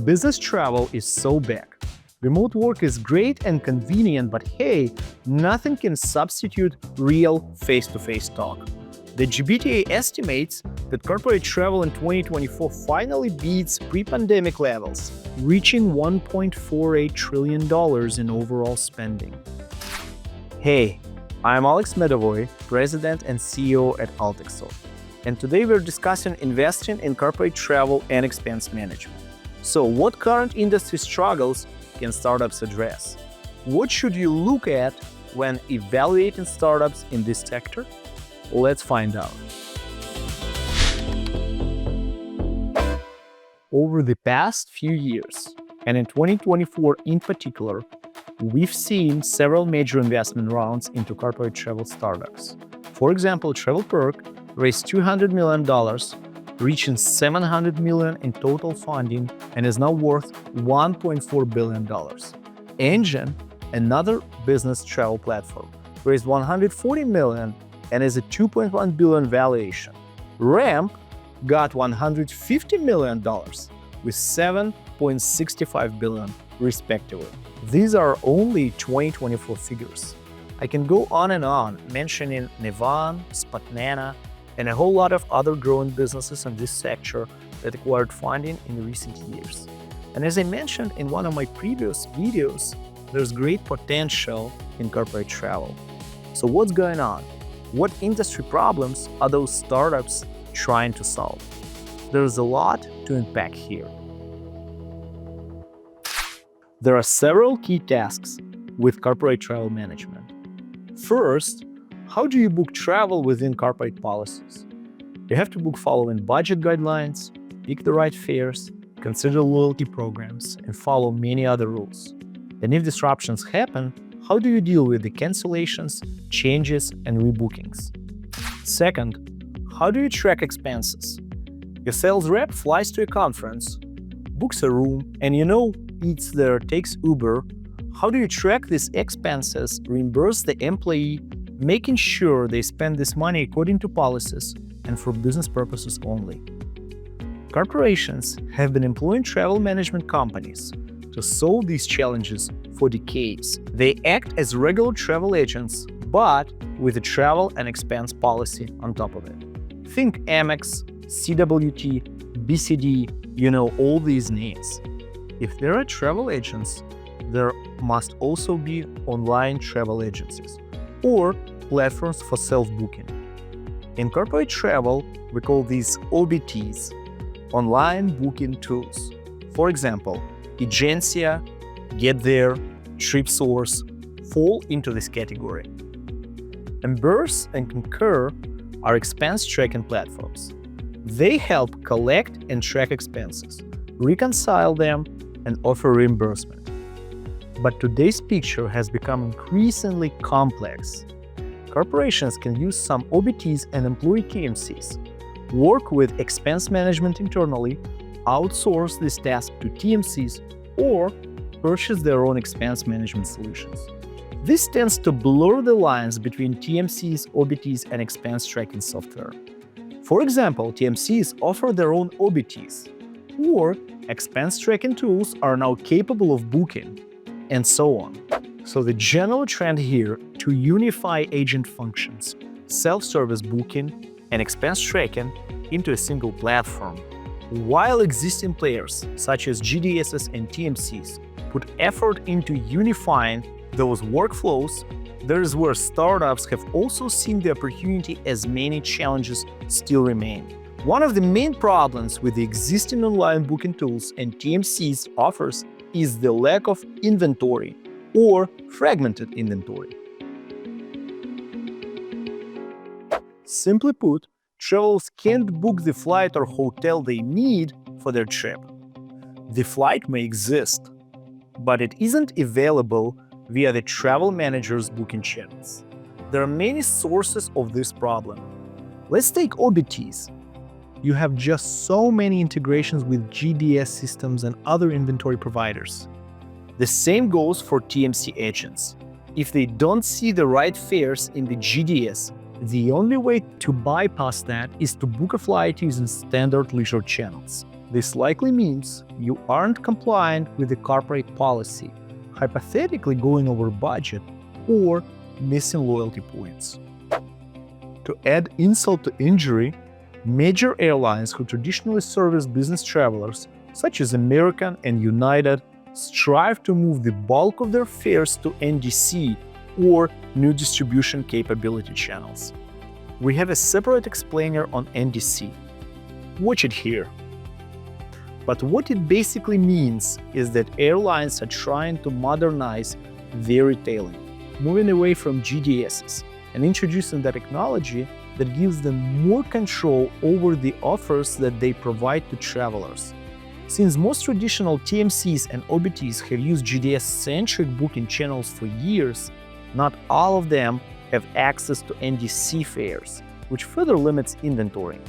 Business travel is so big. Remote work is great and convenient, but hey, nothing can substitute real face-to-face talk. The GBTA estimates that corporate travel in 2024 finally beats pre-pandemic levels, reaching $1.48 trillion in overall spending. Hey, I'm Medovoi, President and CEO at AltexSoft, and today we're discussing investing in corporate travel and expense management. So, what current industry struggles can startups address? What should you look at when evaluating startups in this sector? Let's find out. Over the past few years, and in 2024 in particular, we've seen several major investment rounds into corporate travel startups. For example, TravelPerk raised $200 million, reaching $700 million in total funding, and is now worth $1.4 billion. Engine, another business travel platform, raised $140 million and is a $2.1 billion valuation. Ramp got $150 million with $7.65 billion, respectively. These are only 2024 figures. I can go on and on, mentioning Nevan, Spotnana, and a whole lot of other growing businesses in this sector that acquired funding in recent years. And as I mentioned in one of my previous videos, there's great potential in corporate travel. So what's going on? What industry problems are those startups trying to solve? There's a lot to unpack here. There are several key tasks with corporate travel management. First, how do you book travel within corporate policies? You have to book following budget guidelines, pick the right fares, consider loyalty programs, and follow many other rules. And if disruptions happen, how do you deal with the cancellations, changes, and rebookings? Second, how do you track expenses? Your sales rep flies to a conference, books a room, and eats there, takes Uber. How do you track these expenses, reimburse the employee, making sure they spend this money according to policies and for business purposes only? Corporations have been employing travel management companies to solve these challenges for decades. They act as regular travel agents, but with a travel and expense policy on top of it. Think Amex, CWT, BCD, all these names. If there are travel agents, there must also be online travel agencies or platforms for self-booking. In corporate travel, we call these OBTs, online booking tools. For example, Egencia, GetThere, TripSource fall into this category. Emburse and Concur are expense tracking platforms. They help collect and track expenses, reconcile them, and offer reimbursement. But today's picture has become increasingly complex. Corporations can use some OBTs and employ TMCs, work with expense management internally, outsource this task to TMCs, or purchase their own expense management solutions. This tends to blur the lines between TMCs, OBTs, and expense tracking software. For example, TMCs offer their own OBTs, or expense tracking tools are now capable of booking, and so on. So the general trend here to unify agent functions, self-service booking, and expense tracking into a single platform. While existing players such as GDSs and TMCs put effort into unifying those workflows, there is where startups have also seen the opportunity as many challenges still remain. One of the main problems with the existing online booking tools and TMCs offers is the lack of inventory or fragmented inventory. Simply put, travelers can't book the flight or hotel they need for their trip. The flight may exist, but it isn't available via the travel manager's booking channels. There are many sources of this problem. Let's take OBTs. You have just so many integrations with GDS systems and other inventory providers. The same goes for TMC agents. If they don't see the right fares in the GDS, the only way to bypass that is to book a flight using standard leisure channels. This likely means you aren't compliant with the corporate policy, hypothetically going over budget, or missing loyalty points. To add insult to injury, major airlines who traditionally service business travelers, such as American and United, strive to move the bulk of their fares to NDC or new distribution capability channels. We have a separate explainer on NDC. Watch it here. But what it basically means is that airlines are trying to modernize their retailing, moving away from GDSs and introducing the technology that gives them more control over the offers that they provide to travelers. Since most traditional TMCs and OBTs have used GDS-centric booking channels for years, not all of them have access to NDC fares, which further limits inventory.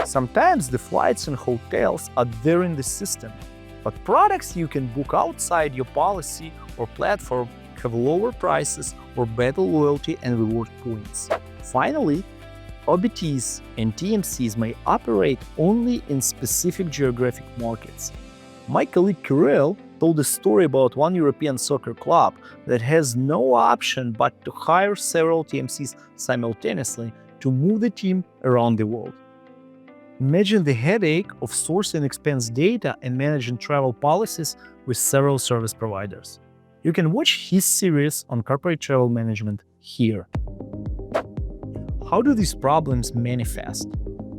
Sometimes the flights and hotels are there in the system, but products you can book outside your policy or platform have lower prices or better loyalty and reward points. Finally, OBTs and TMCs may operate only in specific geographic markets. My colleague Kirill told a story about one European soccer club that has no option but to hire several TMCs simultaneously to move the team around the world. Imagine the headache of sourcing expense data and managing travel policies with several service providers. You can watch his series on corporate travel management here. How do these problems manifest?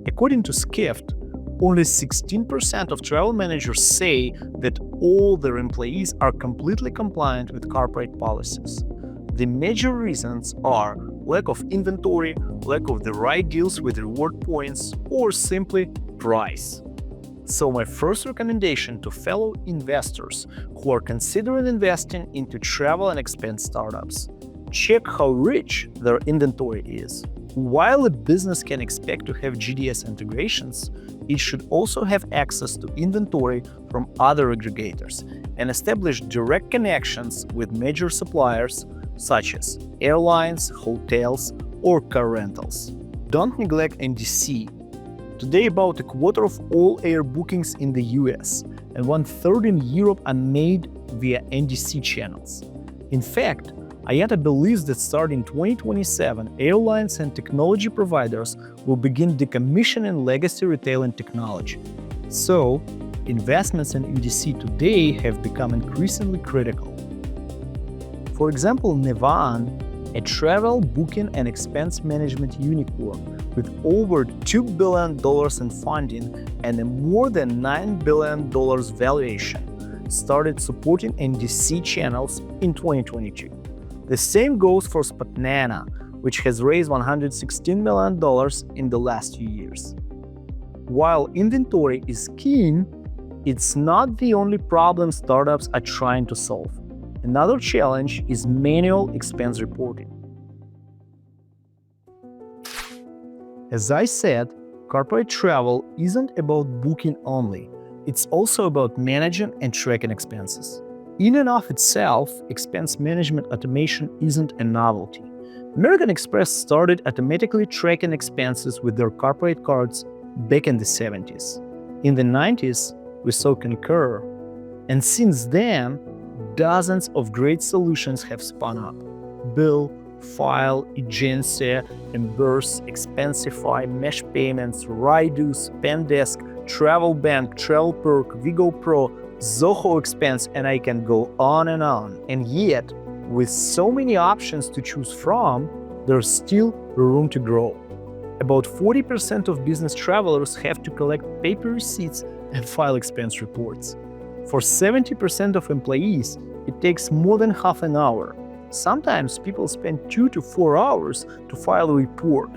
According to Skift, only 16% of travel managers say that all their employees are completely compliant with corporate policies. The major reasons are lack of inventory, lack of the right deals with reward points, or simply price. So my first recommendation to fellow investors who are considering investing into travel and expense startups: check how rich their inventory is. While a business can expect to have GDS integrations, it should also have access to inventory from other aggregators and establish direct connections with major suppliers such as airlines, hotels, or car rentals. Don't neglect NDC. Today, about a quarter of all air bookings in the US and 1/3 in Europe are made via NDC channels. In fact, IATA believes that starting 2027, airlines and technology providers will begin decommissioning legacy retailing technology. So, investments in NDC today have become increasingly critical. For example, Nevan, a travel booking and expense management unicorn with over $2 billion in funding and a more than $9 billion valuation, started supporting NDC channels in 2022. The same goes for Spotnana, which has raised $116 million in the last few years. While inventory is keen, it's not the only problem startups are trying to solve. Another challenge is manual expense reporting. As I said, corporate travel isn't about booking only. It's also about managing and tracking expenses. In and of itself, expense management automation isn't a novelty. American Express started automatically tracking expenses with their corporate cards back in the 70s. In the 90s, we saw Concur, and since then, dozens of great solutions have spun up. Bill, File, Egencia, Emburse, Expensify, Mesh Payments, Raidu, Spendesk, Travel Bank, Travel Perk, Vigo Pro, Zoho Expense, and I can go on and on. And yet, with so many options to choose from, there's still room to grow. About 40% of business travelers have to collect paper receipts and file expense reports. For 70% of employees, it takes more than half an hour. Sometimes people spend 2 to 4 hours to file a report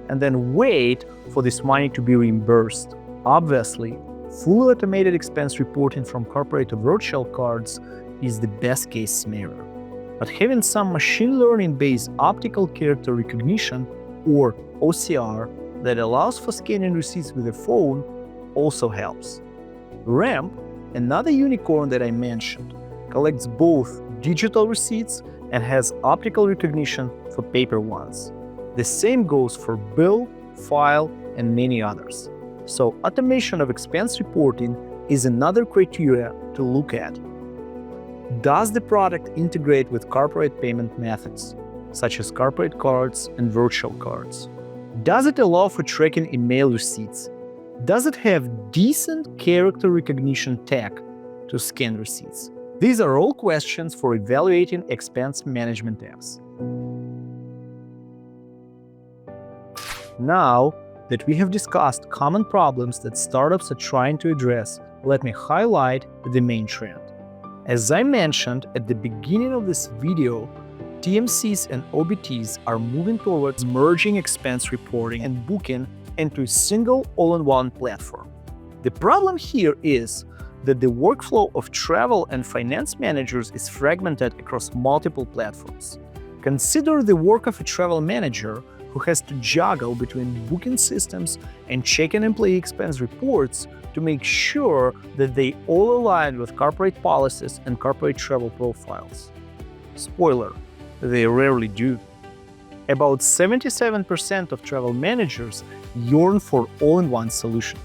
and then wait for this money to be reimbursed. Obviously, fully automated expense reporting from corporate virtual cards is the best case scenario. But having some machine learning-based optical character recognition, or OCR, that allows for scanning receipts with a phone also helps. Ramp, another unicorn that I mentioned, collects both digital receipts and has optical recognition for paper ones. The same goes for Bill, File, and many others. So automation of expense reporting is another criteria to look at. Does the product integrate with corporate payment methods, such as corporate cards and virtual cards? Does it allow for tracking email receipts? Does it have decent character recognition tech to scan receipts? These are all questions for evaluating expense management apps. Now that we have discussed common problems that startups are trying to address, let me highlight the main trend. As I mentioned at the beginning of this video, TMCs and OBTs are moving towards merging expense reporting and booking into a single all-in-one platform. The problem here is that the workflow of travel and finance managers is fragmented across multiple platforms. Consider the work of a travel manager who has to juggle between booking systems and checking employee expense reports to make sure that they all align with corporate policies and corporate travel profiles. Spoiler, they rarely do. About 77% of travel managers yearn for all-in-one solution.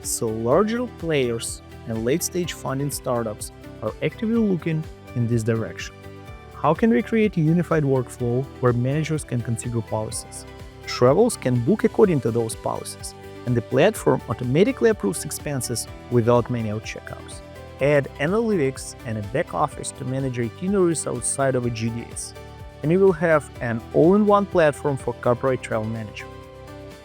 So larger players and late-stage funding startups are actively looking in this direction. How can we create a unified workflow where managers can configure policies? Travelers can book according to those policies, and the platform automatically approves expenses without manual checkouts. Add analytics and a back office to manage itineraries outside of a GDS, and you will have an all-in-one platform for corporate travel management.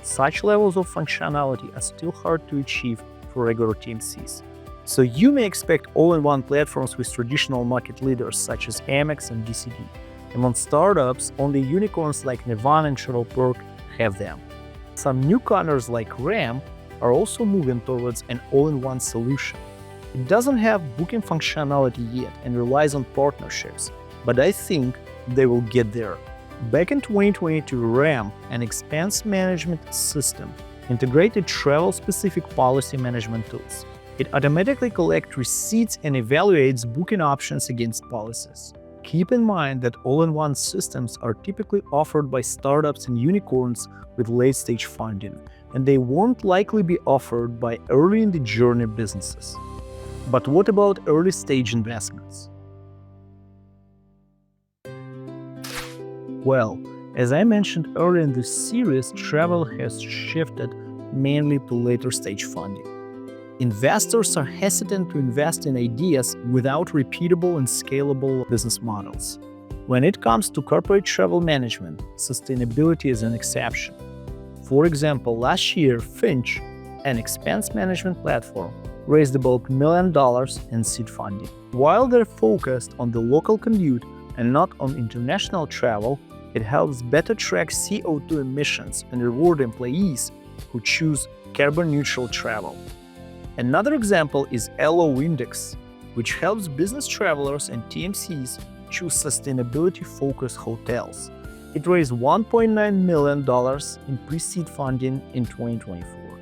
Such levels of functionality are still hard to achieve for regular TMCs. So you may expect all-in-one platforms with traditional market leaders such as Amex and DCD. Among startups, only unicorns like Navan and Travelperk have them. Some newcomers like RAM are also moving towards an all-in-one solution. It doesn't have booking functionality yet and relies on partnerships, but I think they will get there. Back in 2022, RAM, an expense management system, integrated travel-specific policy management tools. It automatically collects receipts and evaluates booking options against policies. Keep in mind that all-in-one systems are typically offered by startups and unicorns with late-stage funding, and they won't likely be offered by early-in-the-journey businesses. But what about early-stage investments? Well, as I mentioned earlier in this series, travel has shifted mainly to later-stage funding. Investors are hesitant to invest in ideas without repeatable and scalable business models. When it comes to corporate travel management, sustainability is an exception. For example, last year, Finch, an expense management platform, raised about $1 million in seed funding. While they're focused on the local commute and not on international travel, it helps better track CO2 emissions and reward employees who choose carbon-neutral travel. Another example is LO Index, which helps business travelers and TMCs choose sustainability-focused hotels. It raised $1.9 million in pre-seed funding in 2024.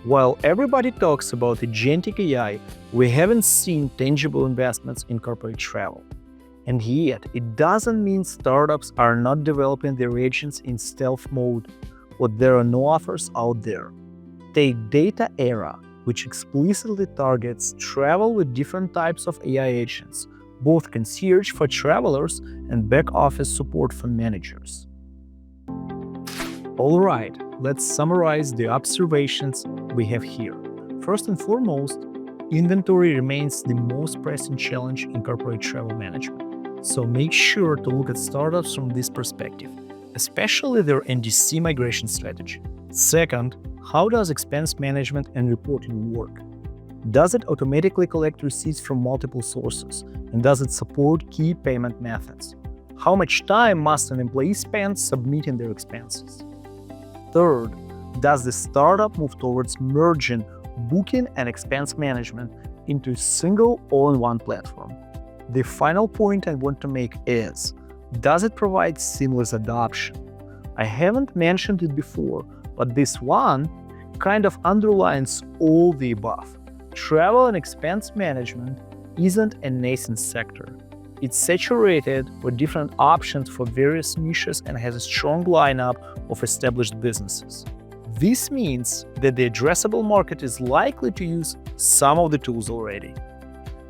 While everybody talks about agentic AI, we haven't seen tangible investments in corporate travel. And yet, it doesn't mean startups are not developing their agents in stealth mode, or there are no offers out there. Take Data Era, which explicitly targets travel with different types of AI agents, both concierge for travelers and back-office support for managers. All right, let's summarize the observations we have here. First and foremost, inventory remains the most pressing challenge in corporate travel management. So make sure to look at startups from this perspective, especially their NDC migration strategy. Second, how does expense management and reporting work? Does it automatically collect receipts from multiple sources? And does it support key payment methods? How much time must an employee spend submitting their expenses? Third, does the startup move towards merging booking and expense management into a single all-in-one platform? The final point I want to make is, does it provide seamless adoption? I haven't mentioned it before, but this one kind of underlines all the above. Travel and expense management isn't a nascent sector. It's saturated with different options for various niches and has a strong lineup of established businesses. This means that the addressable market is likely to use some of the tools already.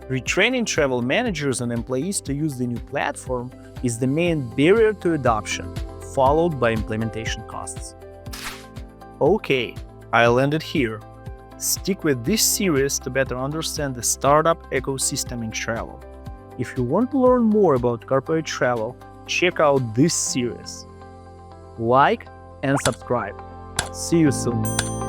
Retraining travel managers and employees to use the new platform is the main barrier to adoption, followed by implementation costs. Okay, I'll end it here. Stick with this series to better understand the startup ecosystem in travel. If you want to learn more about corporate travel, check out this series. Like and subscribe. See you soon.